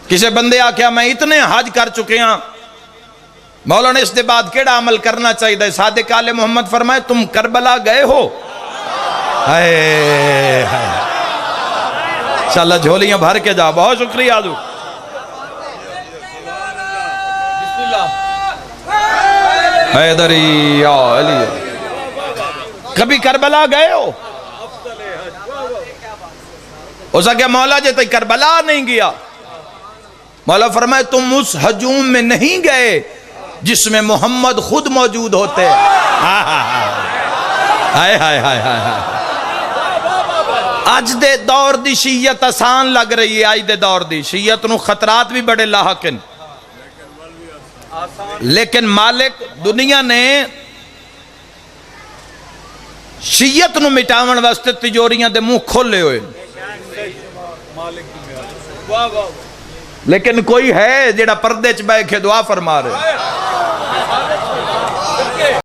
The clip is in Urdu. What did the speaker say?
کسی بندے آکھیا میں اتنے حج کر چکے ہیں مولانا اس دے بعد کیڑا عمل کرنا چاہیے؟ صادق آل محمد فرمائے تم کربلا گئے ہو؟ چلو جھولیاں بھر کے جا، بہت شکریہ آجو۔ حیدری یا علی، کبھی کربلا گئے ہو؟ اس نے کہا مولا جی تو کربلا نہیں گیا۔ مولا فرمائے تم اس ہجوم میں نہیں گئے جس میں محمد خود موجود ہوتے ہیں۔ ہائے ہائے ہائے ہائے، آج دے دور دی شیعت آسان لگ رہی ہے، آج دے دور دی شیعت نو خطرات بھی بڑے لاحقن، لیکن مالک دنیا نے شیعت نو مٹاون واسطے تجوریاں دے منہ کھولے ہوئے، لیکن کوئی ہے جیڑا پردے چ بیٹھ کے دعا فرما رہے